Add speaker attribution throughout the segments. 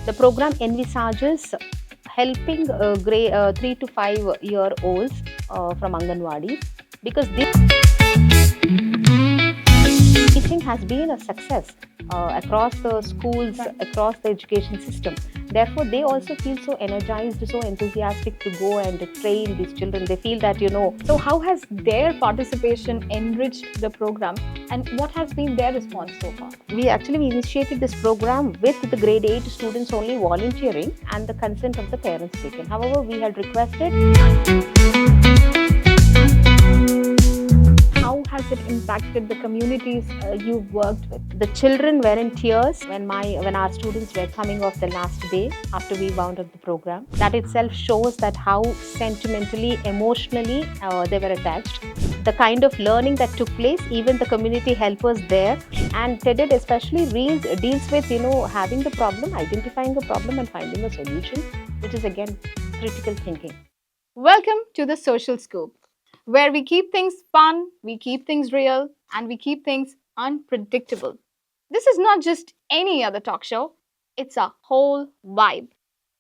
Speaker 1: The program envisages helping 3 to 5 year olds from Anganwadis, because this teaching has been a success across the schools, across the education system. Therefore, they also feel so energized, so enthusiastic to go and train these children. They feel that,
Speaker 2: So, how has their participation enriched the program and what has been their response so far?
Speaker 1: we initiated this program with the grade 8 students only volunteering and the consent of the parents taken. However, we had requested.
Speaker 2: How has it impacted the communities you've worked with?
Speaker 1: The children were in tears when our students were coming off the last day after we wound up the program. That itself shows that how sentimentally, emotionally they were attached. The kind of learning that took place, even the community helpers there, and TEDed especially deals with having the problem, identifying a problem, and finding a solution, which is again critical thinking.
Speaker 2: Welcome to the Social Scoop, where we keep things fun, we keep things real, and we keep things unpredictable. This is not just any other talk show, it's a whole vibe.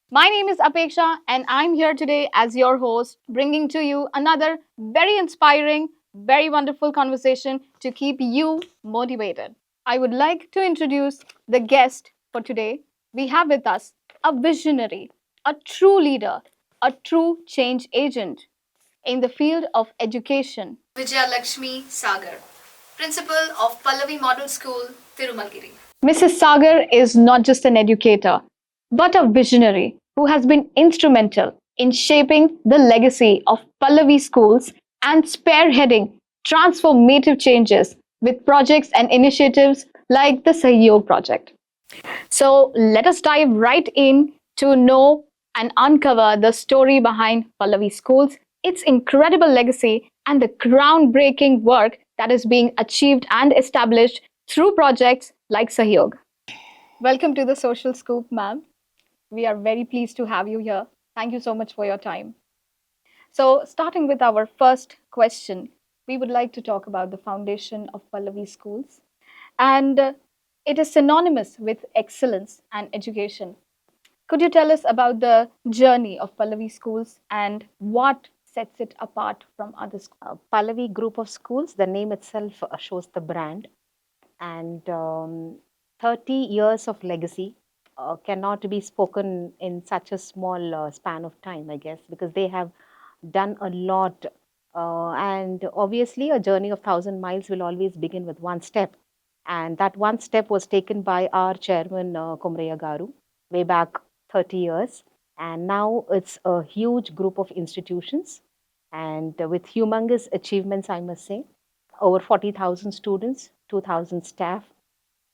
Speaker 2: My name is Apeksha, and I'm here today as your host, bringing to you another very inspiring, very wonderful conversation to keep you motivated. I would like to introduce the guest for today. We have with us a visionary, a true leader, a true change agent in the field of education. Vijay Laxmisagar, principal of Pallavi Model School, Tirumalgiri. Mrs. Sagar is not just an educator, but a visionary who has been instrumental in shaping the legacy of Pallavi schools and spearheading transformative changes with projects and initiatives like the Sahyog project. So let us dive right in to know and uncover the story behind Pallavi Schools, its incredible legacy, and the groundbreaking work that is being achieved and established through projects like Sahyog. Welcome to the Social Scoop, ma'am. We are very pleased to have you here. Thank you so much for your time. So, starting with our first question, we would like to talk about the foundation of Pallavi Schools. And it is synonymous with excellence and education. Could you tell us about the journey of Pallavi Schools and what sets it apart from other schools?
Speaker 1: Pallavi Group of Schools, the name itself shows the brand, and 30 years of legacy cannot be spoken in such a small span of time, I guess, because they have done a lot. And obviously, a journey of 1,000 miles will always begin with one step. And that one step was taken by our chairman, Komreya Garu, way back 30 years. And now it's a huge group of institutions and with humongous achievements, I must say. Over 40,000 students, 2,000 staff,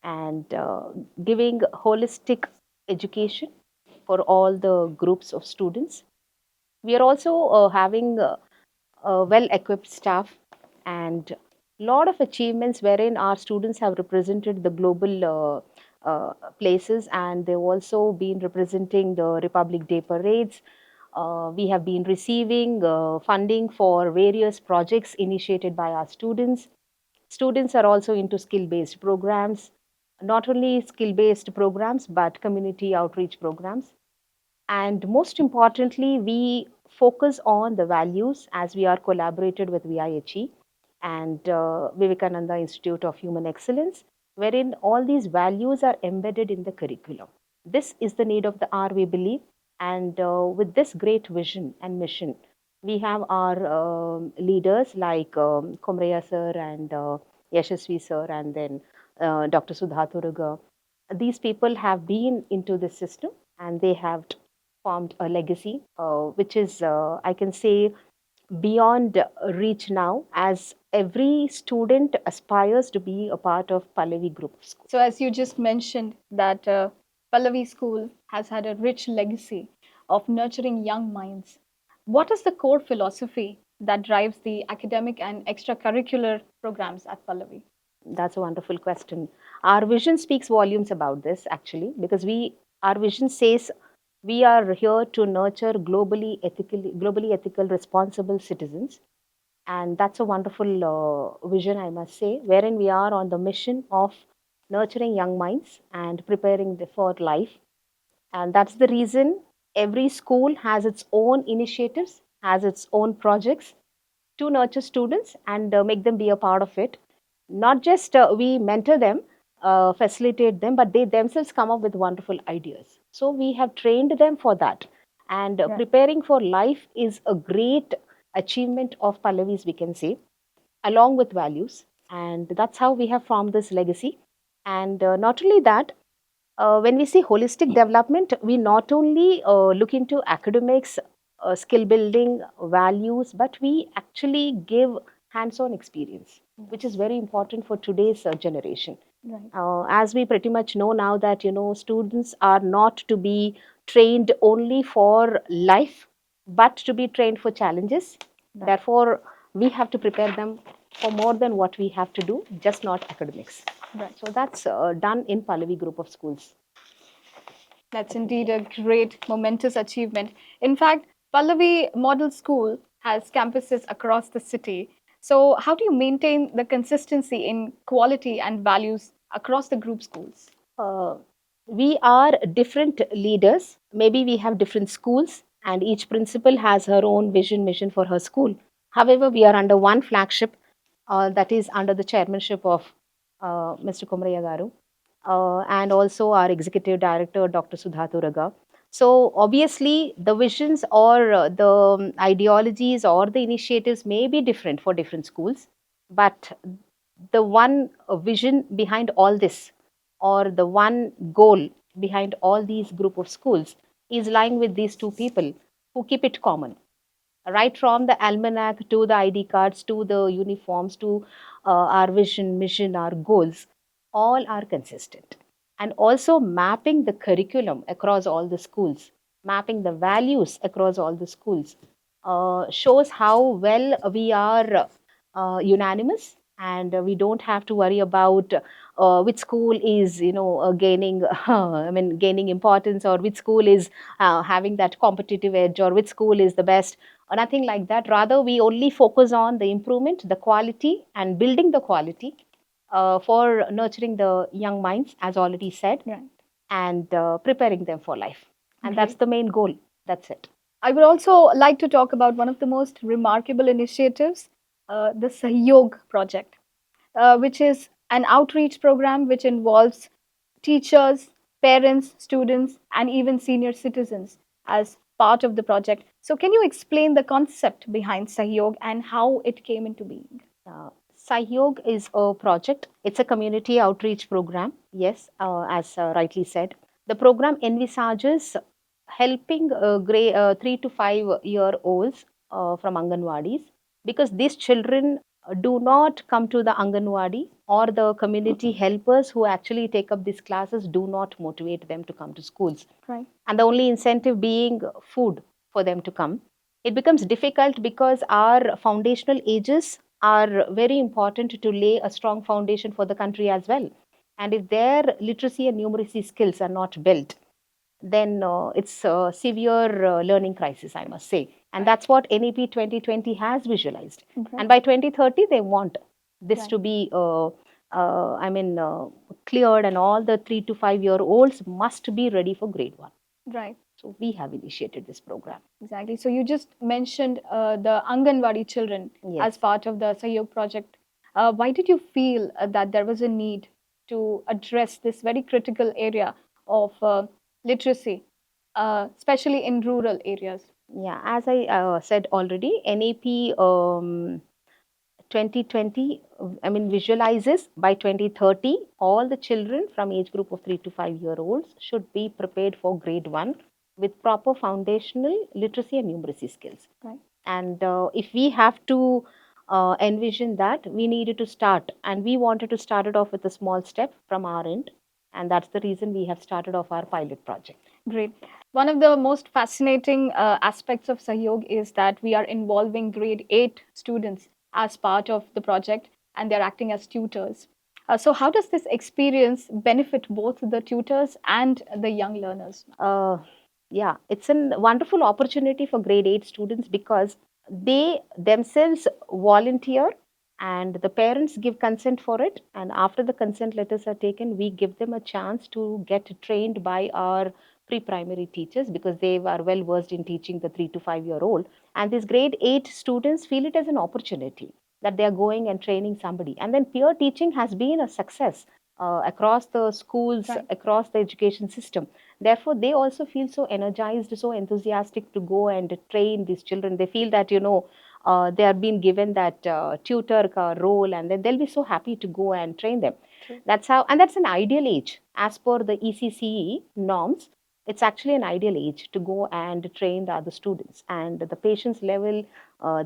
Speaker 1: and giving holistic education for all the groups of students. We are also having a well-equipped staff and lot of achievements wherein our students have represented the global places, and they've also been representing the Republic Day parades. We have been receiving funding for various projects initiated by our students. Students are also into skill-based programs, not only skill-based programs, but community outreach programs. And most importantly, we focus on the values as we are collaborated with VIHE and Vivekananda Institute of Human Excellence, wherein all these values are embedded in the curriculum. This is the need of the hour, we believe. And with this great vision and mission, we have our leaders like Komreya sir and Yashasvi sir, and then Dr. Sudha Turuga. These people have been into the system and they have formed a legacy, which is, I can say, beyond reach now, as every student aspires to be a part of Pallavi Group of Schools.
Speaker 2: So, as you just mentioned, that Pallavi School has had a rich legacy of nurturing young minds. What is the core philosophy that drives the academic and extracurricular programs at Pallavi?
Speaker 1: That's a wonderful question. Our vision speaks volumes about this, actually, because our vision says we are here to nurture globally ethical, responsible citizens. And that's a wonderful vision, I must say, wherein we are on the mission of nurturing young minds and preparing them for life. And that's the reason every school has its own initiatives, has its own projects to nurture students and make them be a part of it. Not just we mentor them, facilitate them, but they themselves come up with wonderful ideas. So we have trained them for that. And
Speaker 2: Right.
Speaker 1: preparing for life is a great achievement of Pallavi's, we can say, along with values. And that's how we have formed this legacy. And not only that, when we say holistic development, we not only look into academics, skill building, values, but we actually give hands on experience, which is very important for today's generation.
Speaker 2: Right.
Speaker 1: As we pretty much know now that students are not to be trained only for life, but to be trained for challenges.
Speaker 2: Right.
Speaker 1: Therefore, we have to prepare them for more than what we have to do, just not academics.
Speaker 2: Right.
Speaker 1: So that's done in Pallavi Group of Schools.
Speaker 2: That's indeed a great, momentous achievement. In fact, Pallavi Model School has campuses across the city. So, how do you maintain the consistency in quality and values across the group schools?
Speaker 1: uh, we are different leaders. Maybe we have different schools, and each principal has her own vision, mission for her school. However, we are under one flagship that is under the chairmanship of Mr. Kumraya Garu and also our executive director, Dr. Sudha Turaga. So, obviously, the visions or the ideologies or the initiatives may be different for different schools, but the one vision behind all this or the one goal behind all these group of schools is lying with these two people who keep it common, right from the almanac to the ID cards to the uniforms to our vision, mission, our goals, all are consistent. And also mapping the curriculum across all the schools, mapping the values across all the schools shows how well we are unanimous, and we don't have to worry about which school is gaining gaining importance, or which school is having that competitive edge, or which school is the best, or nothing like that. Rather, we only focus on the improvement, the quality, and building the quality for nurturing the young minds, as already said,
Speaker 2: Right.
Speaker 1: and preparing them for life. And that's
Speaker 2: Great.
Speaker 1: the main goal. That's it.
Speaker 2: I would also like to talk about one of the most remarkable initiatives, the Sahyog project, which is an outreach program which involves teachers, parents, students, and even senior citizens as part of the project. So, can you explain the concept behind Sahyog and how it came into being?
Speaker 1: Sahyog is a project. It's a community outreach program. Yes, as rightly said, the program envisages helping 3 to 5 year olds from Anganwadis, because these children do not come to the Anganwadi, or the community helpers who actually take up these classes do not motivate them to come to schools,
Speaker 2: Right.
Speaker 1: and the only incentive being food for them to come. It becomes difficult because our foundational ages are very important to lay a strong foundation for the country as well. And if their literacy and numeracy skills are not built, then it's a severe learning crisis, I must say. And that's what NEP 2020 has visualized.
Speaker 2: Okay.
Speaker 1: And by 2030, they want this
Speaker 2: Right.
Speaker 1: to be cleared, and all the 3 to 5 year olds must be ready for grade one.
Speaker 2: Right.
Speaker 1: So we have initiated this program.
Speaker 2: Exactly. So you just mentioned the Anganwadi children as
Speaker 1: Yes.
Speaker 2: part of the Sahyog project. Why did you feel that there was a need to address this very critical area of literacy, especially in rural areas?
Speaker 1: Yeah, as I said already, NAP 2020, visualizes by 2030, all the children from age group of 3 to 5 year olds should be prepared for grade one with proper foundational literacy and numeracy skills.
Speaker 2: Right.
Speaker 1: And if we have to envision that, we needed to start, and we wanted to start it off with a small step from our end. And that's the reason we have started off our pilot project.
Speaker 2: Great. One of the most fascinating aspects of Sahyog is that we are involving grade 8 students as part of the project, and they're acting as tutors. So, how does this experience benefit both the tutors and the young learners?
Speaker 1: Yeah, it's a wonderful opportunity for grade 8 students, because they themselves volunteer and the parents give consent for it. And after the consent letters are taken, we give them a chance to get trained by our pre-primary teachers because they are well versed in teaching the 3 to 5 year old. And these grade 8 students feel it as an opportunity that they are going and training somebody. And then peer teaching has been a success across the schools,
Speaker 2: Right.
Speaker 1: across the education system. Therefore, they also feel so energized, so enthusiastic to go and train these children. They feel that, they are being given that tutor role, and then they'll be so happy to go and train them.
Speaker 2: True.
Speaker 1: That's how, and that's an ideal age. As per the ECCE norms, it's actually an ideal age to go and train the other students. And the patience level,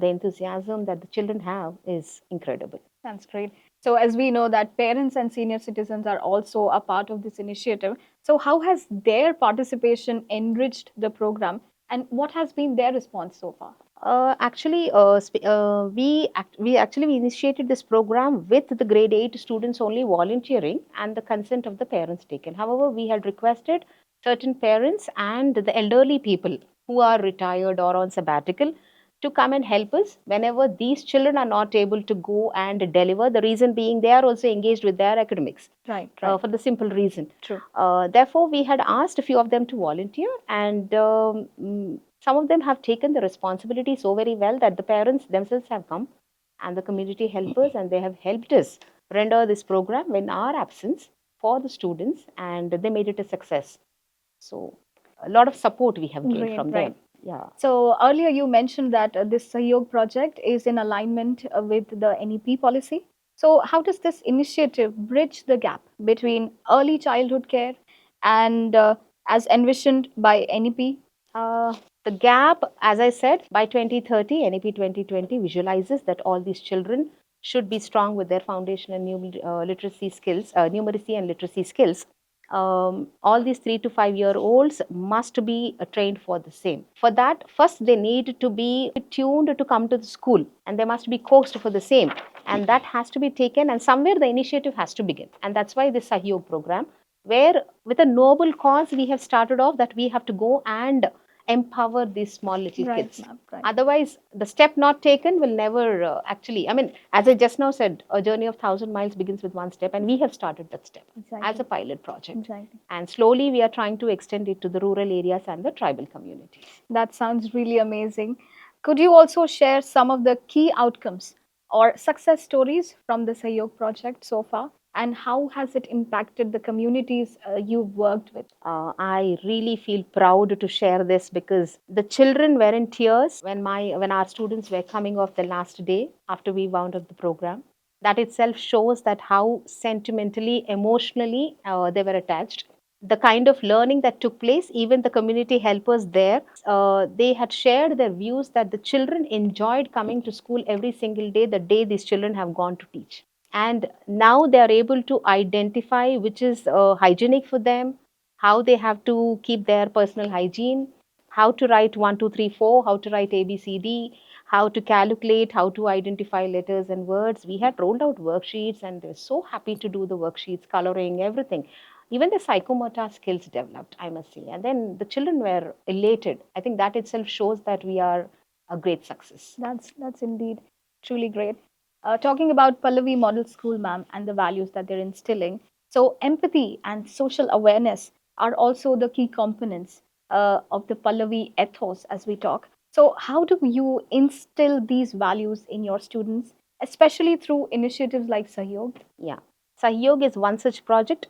Speaker 1: the enthusiasm that the children have is incredible.
Speaker 2: That's great. So, as we know that parents and senior citizens are also a part of this initiative. So, how has their participation enriched the program, and what has been their response so far?
Speaker 1: We initiated this program with the grade 8 students only volunteering and the consent of the parents taken. However, we had requested certain parents and the elderly people who are retired or on sabbatical to come and help us whenever these children are not able to go and deliver. The reason being they are also engaged with their academics.
Speaker 2: Right, right.
Speaker 1: For the simple reason.
Speaker 2: True.
Speaker 1: Therefore, we had asked a few of them to volunteer, and some of them have taken the responsibility so very well that the parents themselves have come and the community helpers, and they have helped us render this program in our absence for the students, and they made it a success. So, a lot of support we have gained
Speaker 2: Great,
Speaker 1: from
Speaker 2: right.
Speaker 1: them. Yeah.
Speaker 2: So earlier you mentioned that this Sahyog project is in alignment with the NEP policy. So how does this initiative bridge the gap between early childhood care and as envisioned by NEP?
Speaker 1: Uh, the gap, as I said, by 2030, NEP 2020 visualizes that all these children should be strong with their foundation and literacy skills, numeracy and literacy skills. All these 3 to 5 year olds must be trained for the same. For that, first they need to be tuned to come to the school, and they must be coaxed for the same. And that has to be taken, and somewhere the initiative has to begin. And that's why this Sahyog program, where with a noble cause we have started off, that we have to go and empower these small little
Speaker 2: Right,
Speaker 1: kids.
Speaker 2: ma'am, right.
Speaker 1: Otherwise, the step not taken will never actually, I mean, as I just now said, a journey of 1,000 miles begins with one step, and we have started that step as a pilot project.
Speaker 2: Exactly.
Speaker 1: And slowly we are trying to extend it to the rural areas and the tribal communities.
Speaker 2: That sounds really amazing. Could you also share some of the key outcomes or success stories from the Sahyog project so far? And how has it impacted the communities you've worked with?
Speaker 1: I really feel proud to share this because the children were in tears when our students were coming off the last day after we wound up the program. That itself shows that how sentimentally, emotionally they were attached. The kind of learning that took place, even the community helpers there, they had shared their views that the children enjoyed coming to school every single day, the day these children have gone to teach. And now they are able to identify which is hygienic for them, how they have to keep their personal hygiene, how to write 1, 2, 3, 4, how to write ABCD, how to calculate, how to identify letters and words. We had rolled out worksheets, and they're so happy to do the worksheets, coloring, everything. Even the psychomotor skills developed, I must say. And then the children were elated. I think that itself shows that we are a great success.
Speaker 2: That's indeed truly great. Talking about Pallavi Model School, ma'am, and the values that they're instilling. So, empathy and social awareness are also the key components of the Pallavi ethos as we talk. So, how do you instill these values in your students, especially through initiatives like Sahyog?
Speaker 1: Yeah. Sahyog is one such project.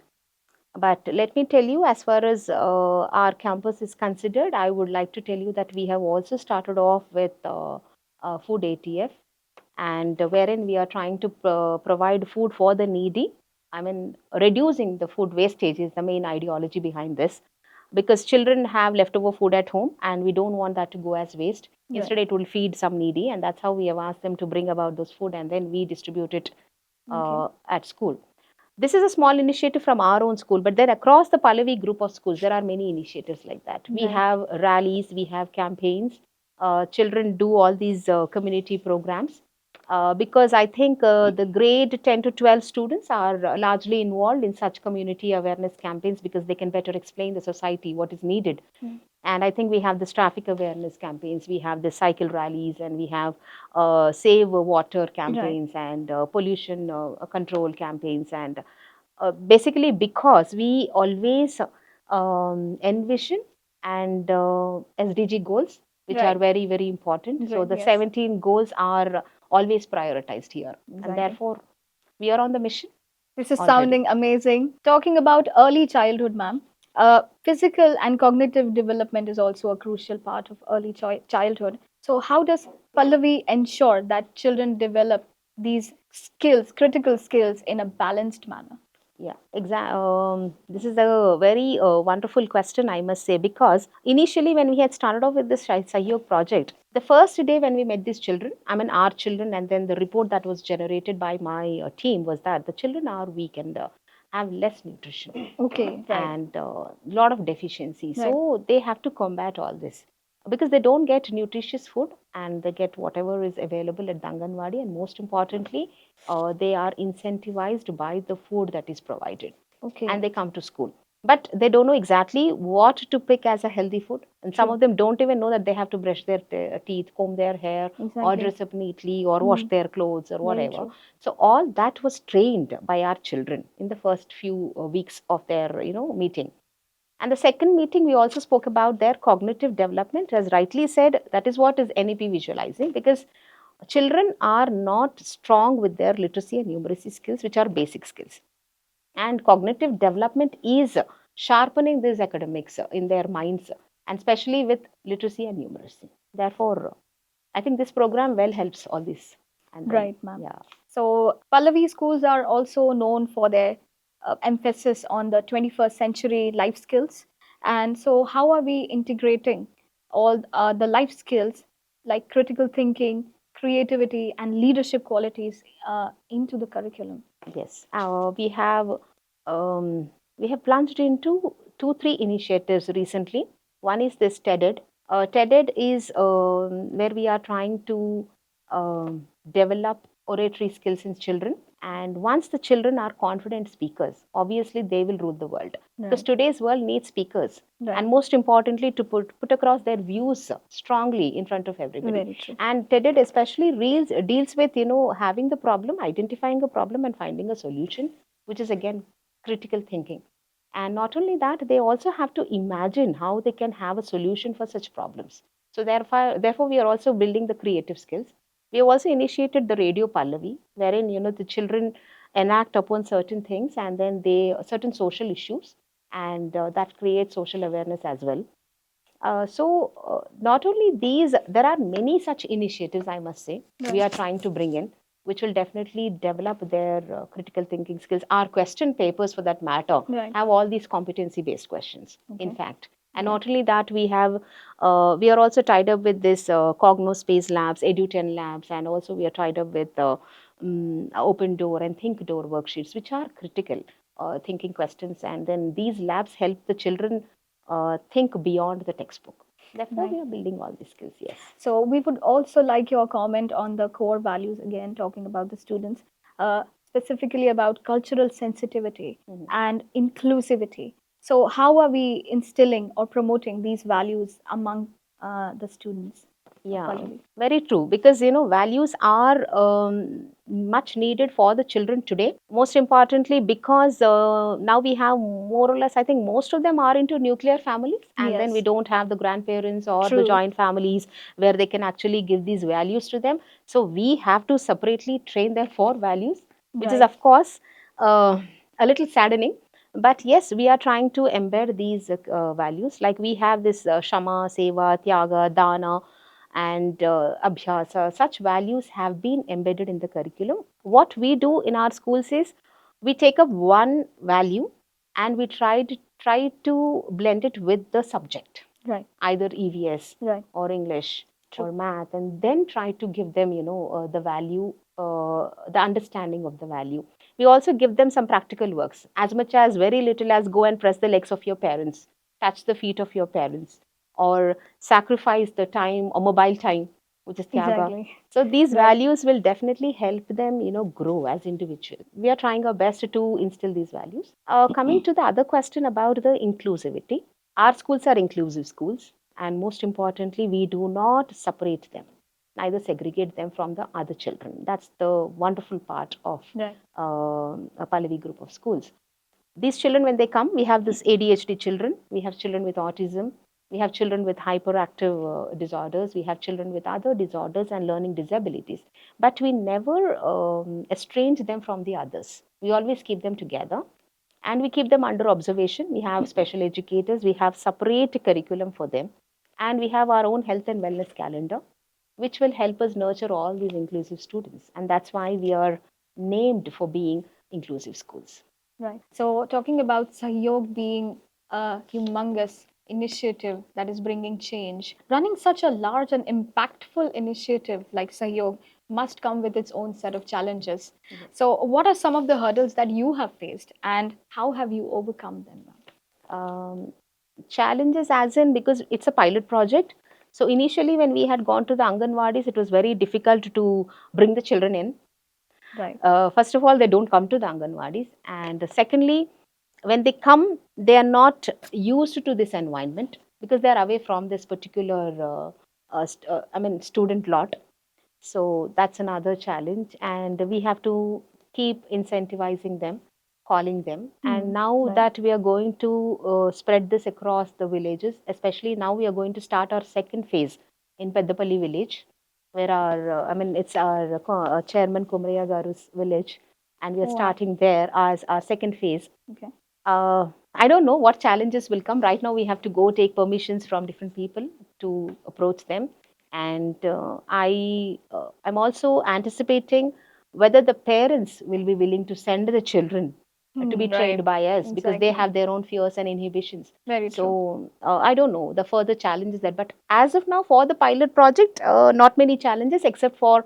Speaker 1: But let me tell you, as far as our campus is considered, I would like to tell you that we have also started off with food ATF, and wherein we are trying to provide food for the needy. I mean, reducing the food wastage is the main ideology behind this, because children have leftover food at home, and we don't want that to go as waste.
Speaker 2: Right.
Speaker 1: Instead, it will feed some needy, and that's how we have asked them to bring about those food, and then we distribute it at school. This is a small initiative from our own school, but then across the Pallavi group of schools, there are many initiatives like that. We
Speaker 2: Right.
Speaker 1: have rallies, we have campaigns. Children do all these community programs because I think the grade 10 to 12 students are largely involved in such community awareness campaigns because they can better explain the society what is needed. And I think we have this traffic awareness campaigns, we have the cycle rallies, and we have save water campaigns, right, and pollution control campaigns. And basically, because we always envision, and SDG goals, which are
Speaker 2: Right.
Speaker 1: very, very important. So
Speaker 2: Right.
Speaker 1: the
Speaker 2: Yes.
Speaker 1: 17 goals are always prioritized here. And
Speaker 2: Exactly.
Speaker 1: therefore, we are on the mission
Speaker 2: This is
Speaker 1: already.
Speaker 2: sounding amazing. Talking about early childhood, ma'am, physical and cognitive development is also a crucial part of early childhood. So, how does Pallavi ensure that children develop these skills, critical skills, in a balanced manner?
Speaker 1: Yeah, this is a very wonderful question, I must say, because initially when we had started off with this Sahyog project, the first day when we met these children, I mean our children, and then the report that was generated by my team was that the children are weak and have less nutrition
Speaker 2: Okay, right,
Speaker 1: and a lot of deficiency.
Speaker 2: right.
Speaker 1: So they have to combat all this because they don't get nutritious food and they get whatever is available at Danganwadi, and most importantly, they are incentivized by the food that is provided, and
Speaker 2: Okay,
Speaker 1: they come to school. But they don't know exactly what to pick as a healthy food, and some
Speaker 2: true.
Speaker 1: of them don't even know that they have to brush their teeth, comb their hair, or
Speaker 2: Exactly.
Speaker 1: dress up neatly, or wash
Speaker 2: Mm,
Speaker 1: their clothes, or
Speaker 2: very
Speaker 1: whatever.
Speaker 2: true.
Speaker 1: So all that was trained by our children in the first few weeks of their meeting. And the second meeting, we also spoke about their cognitive development. As rightly said, that is what is NEP visualizing, because children are not strong with their literacy and numeracy skills, which are basic skills. And cognitive development is sharpening these academics in their minds, and especially with literacy and numeracy. Therefore, I think this program well helps all this. And then,
Speaker 2: Right, ma'am.
Speaker 1: yeah.
Speaker 2: So, Pallavi schools are also known for their emphasis on the 21st century life skills. And so, how are we integrating all the life skills like critical thinking, creativity, and leadership qualities into the curriculum?
Speaker 1: Yes, um, we have plunged into two, three initiatives recently. One is this TEDed. TEDed is where we are trying to develop oratory skills in children. And once the children are confident speakers, obviously they will rule the world. Because
Speaker 2: Right,
Speaker 1: today's world needs speakers, and
Speaker 2: right.
Speaker 1: most importantly, to put across their views strongly in front of everybody.
Speaker 2: Very true.
Speaker 1: And TED especially deals with having the problem, identifying a problem, and finding a solution, which is again critical thinking. And not only that, they also have to imagine how they can have a solution for such problems. So therefore we are also building the creative skills. We have also initiated the Radio Pallavi, wherein the children enact upon certain things, and then they certain social issues, and that creates social awareness as well. Not only these, there are many such initiatives, I must say, we are
Speaker 2: Right,
Speaker 1: trying to bring in, which will definitely develop their critical thinking skills. Our question papers, for that matter,
Speaker 2: right.
Speaker 1: have all these competency based questions, in
Speaker 2: Okay,
Speaker 1: fact. And
Speaker 2: right,
Speaker 1: not only that, we are also tied up with this Cognospace labs, Edu10 labs, and also we are tied up with Open Door and Think Door worksheets, which are critical thinking questions. And then these labs help the children think beyond the textbook. Therefore,
Speaker 2: right.
Speaker 1: we are building all these skills. Yes.
Speaker 2: So we would also like your comment on the core values again, talking about the students, specifically about cultural sensitivity
Speaker 1: Mhm.
Speaker 2: and inclusivity. So how are we instilling or promoting these values among the students,
Speaker 1: Yeah,
Speaker 2: Pallavi?
Speaker 1: very true. Because values are much needed for the children today. Most importantly, because now we have more or less, I think most of them are into nuclear families, and then we
Speaker 2: Yes,
Speaker 1: don't have the grandparents or the
Speaker 2: true.
Speaker 1: joint families where they can actually give these values to them. So we have to separately train them for values, which is
Speaker 2: Right,
Speaker 1: of course a little saddening. But yes, we are trying to embed these values. Like we have this Shama, Seva, Tyaga, Dana, and Abhyasa. Such values have been embedded in the curriculum. What we do in our schools is we take up one value and we try to blend it with the subject,
Speaker 2: right,
Speaker 1: either EVS
Speaker 2: right.
Speaker 1: or English
Speaker 2: True.
Speaker 1: or math, and then try to give them, the value, the understanding of the value. We also give them some practical works, as much as very little as go and press the legs of your parents, touch the feet of your parents, or sacrifice the time or mobile time, which is Tyaga.
Speaker 2: Exactly.
Speaker 1: So these
Speaker 2: Right.
Speaker 1: values will definitely help them, grow as individuals. We are trying our best to instill these values. Coming to the other question about the inclusivity, our schools are inclusive schools, and most importantly, we do not separate them, neither segregate them from the other children. That's the wonderful part of
Speaker 2: Right.
Speaker 1: a Pallavi group of schools. These children, when they come, we have this ADHD children, we have children with autism, we have children with hyperactive disorders, we have children with other disorders and learning disabilities. But we never estrange them from the others. We always keep them together and we keep them under observation. We have special educators, we have separate curriculum for them, and we have our own health and wellness calendar, which will help us nurture all these inclusive students. And that's why we are named for being inclusive schools.
Speaker 2: Right. So, talking about Sahyog being a humongous initiative that is bringing change, running such a large and impactful initiative like Sahyog must come with its own set of challenges.
Speaker 1: Mhm.
Speaker 2: So, what are some of the hurdles that you have faced and how have you overcome them?
Speaker 1: Um, Challenges, as in, because it's a pilot project. So initially, when we had gone to the Anganwadis, it was very difficult to bring the children in.
Speaker 2: Right.
Speaker 1: First of all, they don't come to the Anganwadis, and secondly, when they come, they are not used to this environment because they are away from this particular, student lot. So that's another challenge, and we have to keep incentivizing them, calling them. And now
Speaker 2: Right.
Speaker 1: that we are going to spread this across the villages, especially now we are going to start our second phase in Peddapalli village, where it's our chairman Kumraya Garu's village, and we are
Speaker 2: Wow.
Speaker 1: starting there as our second phase.
Speaker 2: Okay.
Speaker 1: I don't know what challenges will come. Right now, we have to go take permissions from different people to approach them, and I'm also anticipating whether the parents will be willing to send the children to be trained
Speaker 2: Right.
Speaker 1: by us because they
Speaker 2: Exactly.
Speaker 1: have their own fears and inhibitions.
Speaker 2: Very true.
Speaker 1: So I don't know the further challenges that, but as of now, for the pilot project, not many challenges except for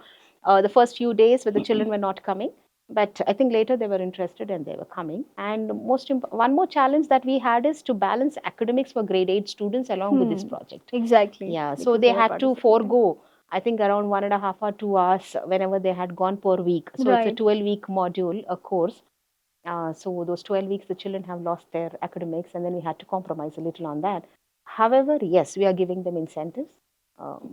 Speaker 1: the first few days where the children were not coming, but I think later they were interested and they were coming. And one more challenge that we had is to balance academics for grade 8 students along with this project.
Speaker 2: Exactly.
Speaker 1: Yeah, so
Speaker 2: Because
Speaker 1: they
Speaker 2: they were
Speaker 1: had to
Speaker 2: participating.
Speaker 1: forego, I think, around 1.5 or 2 hours whenever they had gone per week. So it's a
Speaker 2: Right.
Speaker 1: 12-week module, a course. So those 12 weeks, the children have lost their academics, and then we had to compromise a little on that. However, yes, we are giving them incentives,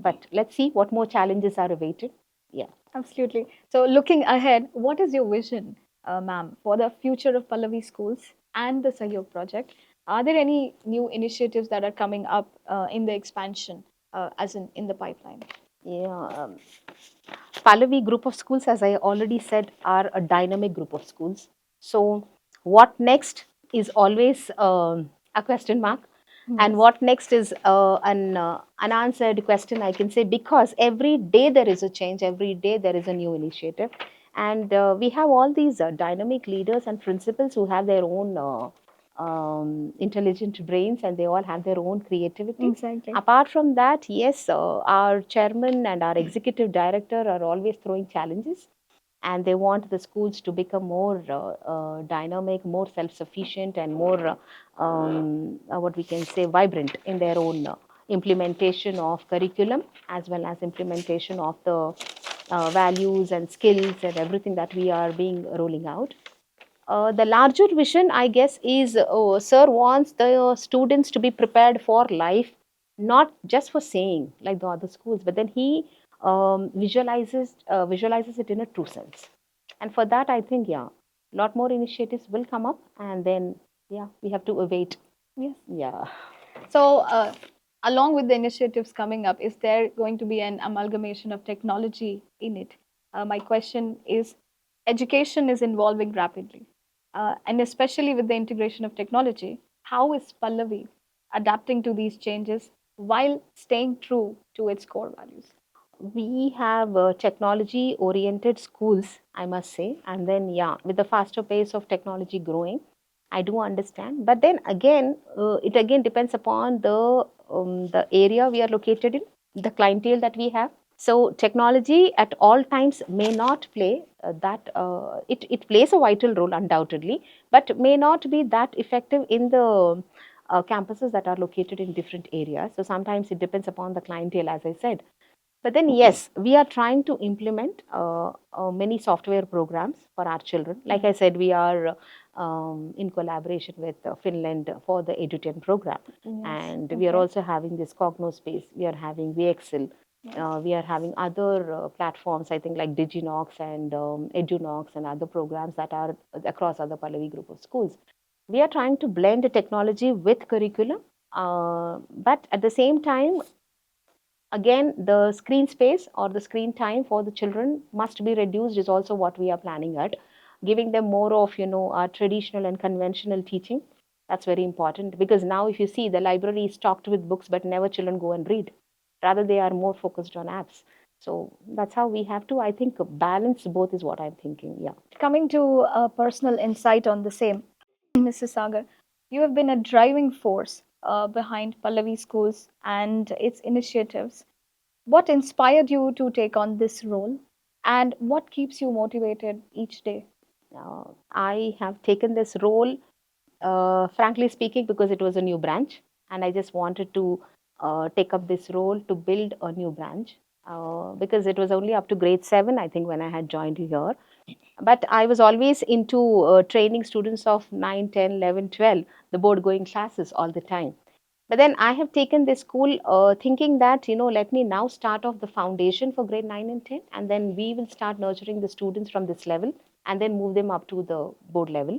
Speaker 1: but let's see what more challenges are awaited. Yeah.
Speaker 2: Absolutely. So, looking ahead, what is your vision, ma'am, for the future of Pallavi schools and the Sahyog project? Are there any new initiatives that are coming up in the expansion, as in the pipeline?
Speaker 1: Yeah, Pallavi group of schools, as I already said, are a dynamic group of schools. So, what next is always a question mark, and
Speaker 2: Yes.
Speaker 1: what next is an unanswered question, I can say, because every day there is a change, every day there is a new initiative, and we have all these dynamic leaders and principals who have their own intelligent brains, and they all have their own creativity.
Speaker 2: Exactly.
Speaker 1: Apart from that, yes, our chairman and our executive director are always throwing challenges, and they want the schools to become more dynamic, more self-sufficient, and more what we can say vibrant in their own implementation of curriculum, as well as implementation of the values and skills and everything that we are being rolling out. The larger vision, I guess, is Sir wants the students to be prepared for life, not just for saying like the other schools, but then he visualizes it in a true sense. And for that, I think, yeah, a lot more initiatives will come up, and then, yeah, we have to await.
Speaker 2: Yes.
Speaker 1: Yeah.
Speaker 2: So, along with the initiatives coming up, is there going to be an amalgamation of technology in it? My question is education is evolving rapidly, and especially with the integration of technology, how is Pallavi adapting to these changes while staying true to its core values?
Speaker 1: We have technology oriented schools, I must say, and then, yeah, with the faster pace of technology growing, I do understand, but then again, it again depends upon the area we are located in, the clientele that we have. So technology at all times may not play that it plays a vital role undoubtedly, but may not be that effective in the campuses that are located in different areas. So sometimes it depends upon the clientele, as I said. But then, yes, we are trying to implement many software programs for our children. Like I said, we are in collaboration with Finland for the EduTen program.
Speaker 2: Yes.
Speaker 1: And we are
Speaker 2: Okay.
Speaker 1: also having this CognoSpace, we are having VXL,
Speaker 2: Yes.
Speaker 1: we are having other platforms, I think, like DigiNox and EduNox and other programs that are across other Pallavi group of schools. We are trying to blend technology with curriculum, but at the same time, again, the screen space or the screen time for the children must be reduced is also what we are planning at. Giving them more of, our traditional and conventional teaching. That's very important because now if you see the library is stocked with books, but never children go and read. Rather, they are more focused on apps. So that's how we have to, I think, balance both is what I'm thinking. Yeah.
Speaker 2: Coming to a personal insight on the same, Mrs. Sagar, you have been a driving force behind Pallavi Schools and its initiatives. What inspired you to take on this role, and what keeps you motivated each day?
Speaker 1: I have taken this role, frankly speaking, because it was a new branch, and I just wanted to take up this role to build a new branch. Because it was only up to grade 7, I think, when I had joined here. But I was always into training students of 9, 10, 11, 12, the board going classes all the time. But then I have taken this school thinking that, let me now start off the foundation for grade 9 and 10, and then we will start nurturing the students from this level and then move them up to the board level.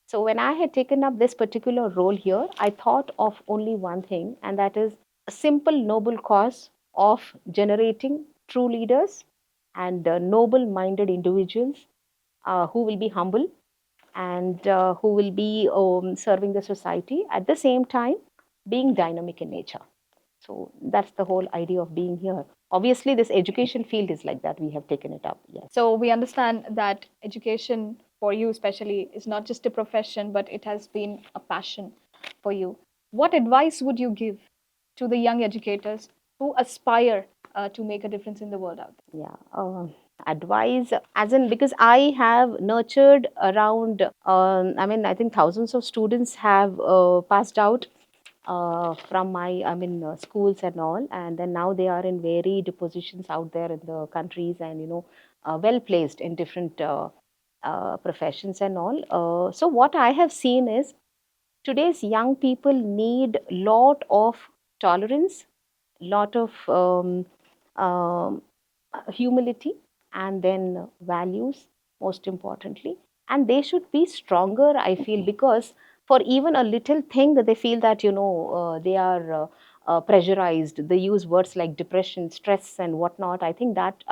Speaker 1: So when I had taken up this particular role here, I thought of only one thing, and that is a simple, noble cause of generating true leaders and noble minded individuals who will be humble and who will be serving the society at the same time being dynamic in nature. So that's the whole idea of being here. Obviously, this education field is like that. We have taken it up. Yes.
Speaker 2: So we understand that education for you, especially, is not just a profession, but it has been a passion for you. What advice would you give to the young educators who aspire to make a difference in the world out there?
Speaker 1: Yeah. Advice, as in, because I have nurtured around, I think thousands of students have passed out from my, schools and all, and then now they are in varied positions out there in the countries and, well placed in different professions and all. So what I have seen is today's young people need lot of tolerance, lot of um, humility, and then values, most importantly. And they should be stronger, I feel, because for even a little thing they feel that, they are pressurized. They use words like depression, stress, and whatnot. I think that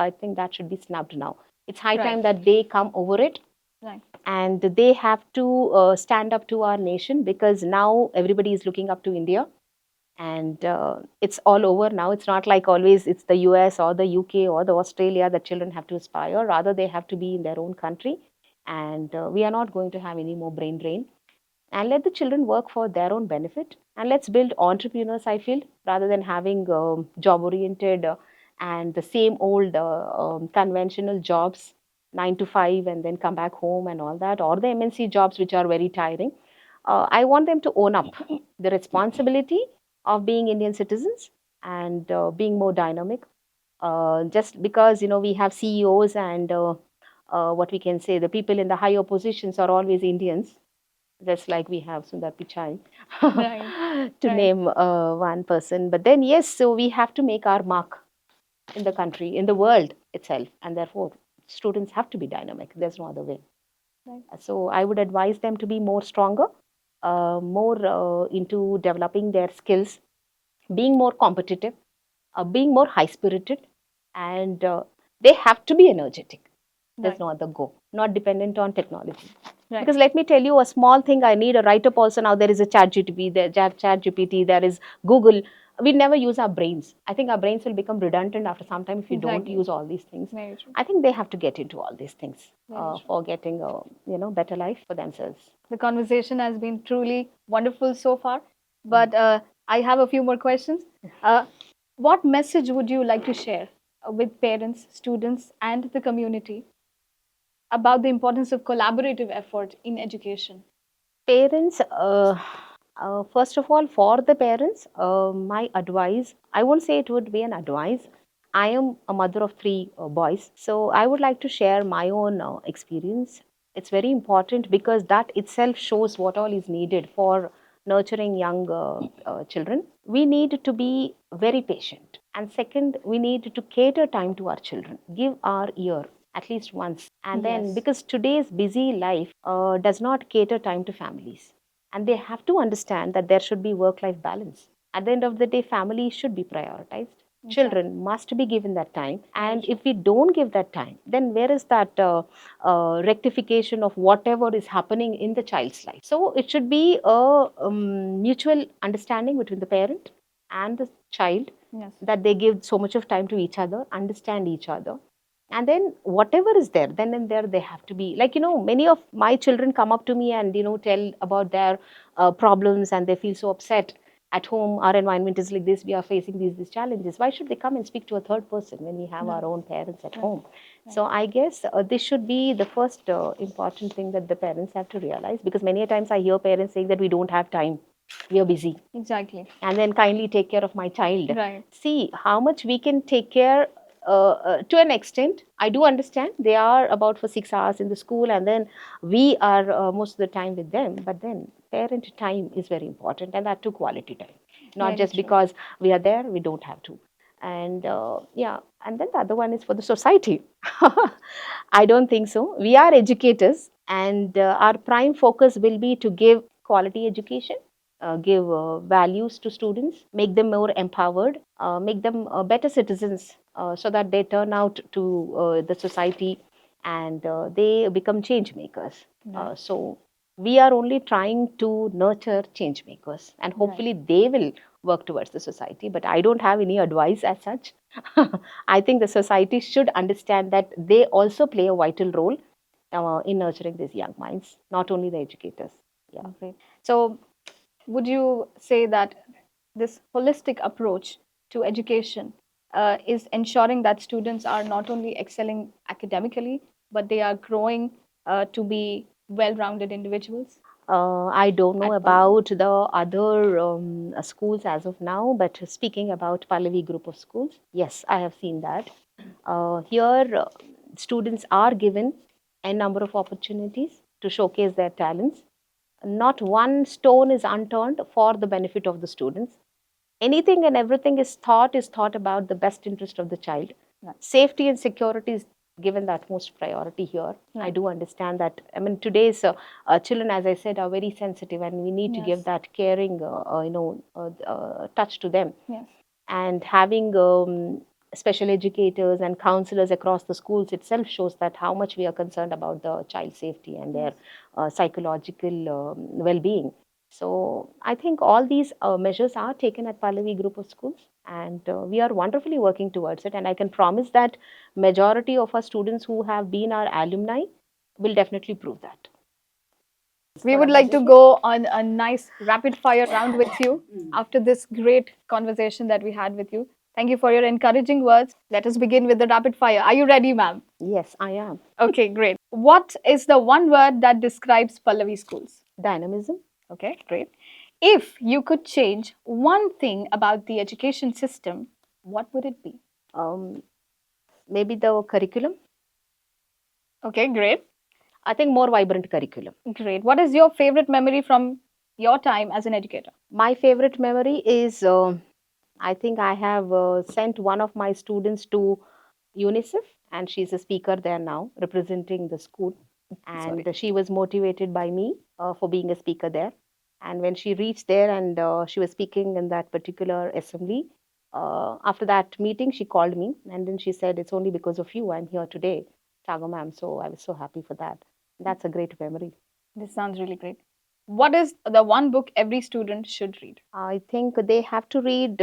Speaker 1: should be snapped now. It's high
Speaker 2: Right,
Speaker 1: time that they come over it,
Speaker 2: right,
Speaker 1: and they have to stand up to our nation, because now everybody is looking up to India, and it's all over now. It's not like always it's the US or the UK or the Australia that children have to aspire. Rather, they have to be in their own country, and we are not going to have any more brain drain, and let the children work for their own benefit, and let's build entrepreneurs, I feel, rather than having job oriented and the same old conventional jobs, 9 to 5, and then come back home and all that, or the MNC jobs which are very tiring. I want them to own up the responsibility of being Indian citizens and being more dynamic. Just because we have CEOs and what we can say, the people in the higher positions are always Indians, just like we have Sundar Pichai,
Speaker 2: right,
Speaker 1: to
Speaker 2: right,
Speaker 1: name one person. But then, yes, so we have to make our mark in the country, in the world itself, and therefore students have to be dynamic. There's no other way.
Speaker 2: right,
Speaker 1: So I would advise them to be more stronger, more into developing their skills, being more competitive, being more high spirited, and they have to be energetic. There's
Speaker 2: right,
Speaker 1: no other go, not dependent on technology.
Speaker 2: right.
Speaker 1: Because let me tell you a small thing, I need a write up also. Now there is a chat GPT, there is Google. We never use our brains. I think our brains will become redundant after some time if you don't
Speaker 2: Exactly.
Speaker 1: use all these things.
Speaker 2: Very true.
Speaker 1: I think they have to get into all these things
Speaker 2: Very true.
Speaker 1: for getting a better life for themselves.
Speaker 2: The conversation has been truly wonderful so far,
Speaker 1: Mm.
Speaker 2: but I have a few more questions. Uh, what message would you like to share with parents, students, and the community about the importance of collaborative effort in education?
Speaker 1: Parents, first of all, for the parents, my advice, I won't say it would be an advice. I am a mother of three boys, so I would like to share my own experience. It's very important because that itself shows what all is needed for nurturing young children. We need to be very patient. And second, we need to cater time to our children, give our ear at least once. And then,
Speaker 2: Yes.
Speaker 1: because today's busy life does not cater time to families. And they have to understand that there should be work life balance. At the end of the day, family should be prioritized.
Speaker 2: Exactly.
Speaker 1: Children must be given that time.
Speaker 2: Very
Speaker 1: And
Speaker 2: true.
Speaker 1: if we don't give that time, then where is that rectification of whatever is happening in the child's life? So it should be a mutual understanding between the parent and the child,
Speaker 2: Yes.
Speaker 1: that they give so much of time to each other, understand each other, and then whatever is there, then and there they have to be like, many of my children come up to me and tell about their problems, and they feel so upset at home. Our environment is like this, we are facing these challenges. Why should they come and speak to a third person when we have our
Speaker 2: Right.
Speaker 1: own parents at
Speaker 2: Right.
Speaker 1: home?
Speaker 2: Right.
Speaker 1: So I guess this should be the first important thing that the parents have to realize, because many a times I hear parents saying that we don't have time, we are busy,
Speaker 2: Exactly.
Speaker 1: and then kindly take care of my child.
Speaker 2: Right.
Speaker 1: See how much we can take care. To an extent, I do understand they are about for 6 hours in the school, and then we are most of the time with them. But then parent time is very important, and that too quality time, not
Speaker 2: Very
Speaker 1: just
Speaker 2: true.
Speaker 1: because we are there, we don't have to. And yeah, and then the other one is for the society. I don't think so. We are educators, and our prime focus will be to give quality education, give values to students, make them more empowered, make them better citizens, so that they turn out to the society, and they become change makers.
Speaker 2: Right.
Speaker 1: So we are only trying to nurture change makers, and
Speaker 2: Right.
Speaker 1: hopefully they will work towards the society. But I don't have any advice as such. I think the society should understand that they also play a vital role in nurturing these young minds, not only the educators. Yeah.
Speaker 2: Great. So, would you say that this holistic approach to education is ensuring that students are not only excelling academically, but they are growing to be well rounded individuals
Speaker 1: I don't know
Speaker 2: at Pallavi?
Speaker 1: about the other schools as of now, but speaking about Pallavi group of schools, yes, I have seen that. Here, students are given a number of opportunities to showcase their talents. Not one stone is unturned for the benefit of the students. Anything and everything is thought about the best interest of the child.
Speaker 2: Right.
Speaker 1: Safety and security is given the utmost priority here. I
Speaker 2: Right.
Speaker 1: do understand that. I mean, today's children, as I said, are very sensitive, and we need to give
Speaker 2: Yes.
Speaker 1: that caring, touch to them.
Speaker 2: Yes.
Speaker 1: And having special educators and counselors across the schools itself shows that how much we are concerned about the child safety and their
Speaker 2: Yes.
Speaker 1: psychological well-being. So I think all these measures are taken at Pallavi group of schools, and we are wonderfully working towards it. And I can promise that majority of our students who have been our alumni will definitely prove that.
Speaker 2: We would like to go on a nice rapid fire round with you after this great conversation that we had with you. Thank you for your encouraging words. Let us begin with the rapid fire. Are you ready, ma'am?
Speaker 1: Yes, I am.
Speaker 2: Okay, great. What is the one word that describes Pallavi schools?
Speaker 1: Dynamism.
Speaker 2: Okay, great. If you could change one thing about the education system, what would it be?
Speaker 1: Um, Maybe the curriculum.
Speaker 2: Okay, great.
Speaker 1: I think more vibrant curriculum.
Speaker 2: Great. What is your favorite memory from your time as an educator?
Speaker 1: My favorite memory is I think I have sent one of my students to UNICEF, and she's a speaker there now representing the school.
Speaker 2: Sorry.
Speaker 1: And she was motivated by me for being a speaker there. And when she reached there and she was speaking in that particular assembly, after that meeting, she called me and then she said, "It's only because of you I'm here today, Chago ma'am." So I was so happy for that. That's a great memory.
Speaker 2: This sounds really great. What is the one book every student should read?
Speaker 1: I think they have to read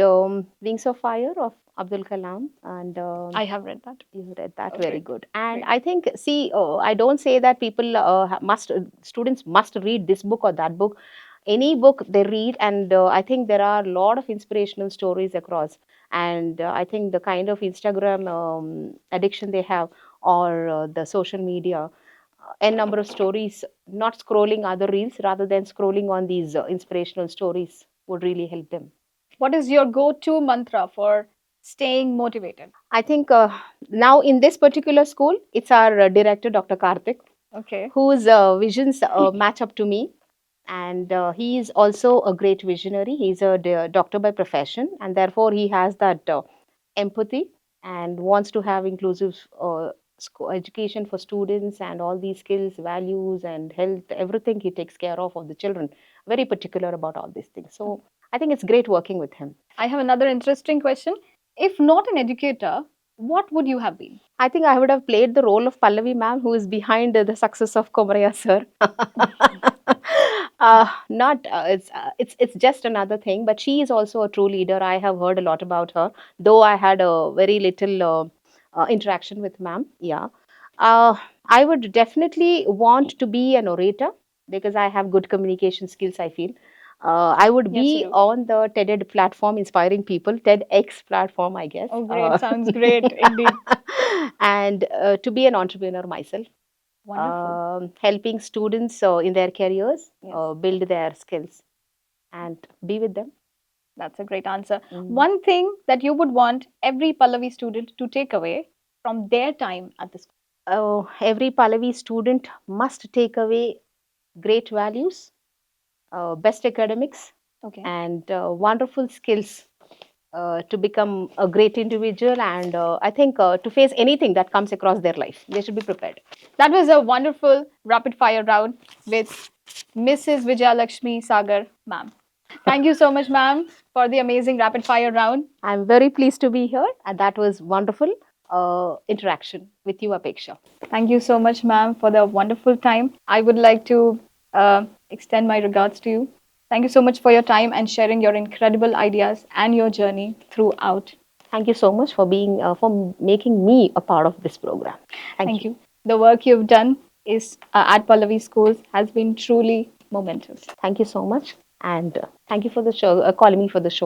Speaker 1: Wings of Fire of Abdul Kalam, and
Speaker 2: I have read that.
Speaker 1: you read that.
Speaker 2: Oh,
Speaker 1: Very
Speaker 2: great.
Speaker 1: good. And
Speaker 2: Great.
Speaker 1: I think, see, I don't say that people must, students must read this book or that book. Any book they read, and I think there are a lot of inspirational stories across. And I think the kind of Instagram addiction they have, or the social media, a number of stories, not scrolling other reels, rather than scrolling on these inspirational stories would really help them.
Speaker 2: What is your go to mantra for staying motivated?
Speaker 1: I think now in this particular school, it's our director, Dr. Karthik,
Speaker 2: Okay.
Speaker 1: whose visions match up to me. And he is also a great visionary. He's a doctor by profession, and therefore he has that empathy and wants to have inclusive education for students, and all these skills, values, and health, everything he takes care of the children very particular about all these things. So I think it's great working with him.
Speaker 2: I have another interesting question. If not an educator, what would you have been?
Speaker 1: I think I would have played the role of Pallavi ma'am, who is behind the success of Komaraya sir. Not it's just another thing, but she is also a true leader. I have heard a lot about her, though I had a very little interaction with ma'am. Yeah, I would definitely want to be an orator because I have good communication skills. I feel. I would
Speaker 2: Yes, you
Speaker 1: be
Speaker 2: do.
Speaker 1: on the TED platform, inspiring people, TEDx platform, I guess.
Speaker 2: Oh, great. Sounds great indeed.
Speaker 1: And to be an entrepreneur myself,
Speaker 2: Wonderful.
Speaker 1: helping students in their careers,
Speaker 2: Yes,
Speaker 1: build their skills, and be with them.
Speaker 2: that's a great answer.
Speaker 1: Mm.
Speaker 2: One thing that you would want every Pallavi student to take away from their time at the school.
Speaker 1: Every Pallavi student must take away great values, best academics,
Speaker 2: Okay.
Speaker 1: and wonderful skills to become a great individual. And I think to face anything that comes across their life, they should be prepared.
Speaker 2: That was a wonderful rapid fire round with Mrs. Vijay Laxmisagar, ma'am. Thank you so much, ma'am, for the amazing rapid fire round.
Speaker 1: I'm very pleased to be here, and that was wonderful interaction with you, Apeksha.
Speaker 2: Thank you so much, ma'am, for the wonderful time. I would like to extend my regards to you. Thank you so much for your time and sharing your incredible ideas and your journey throughout.
Speaker 1: Thank you so much for being for making me a part of this program. Thank
Speaker 2: Thank
Speaker 1: you.
Speaker 2: you. The work you've done is at Pallavi Schools has been truly momentous.
Speaker 1: Thank you so much, and thank you for the show, calling me for the show.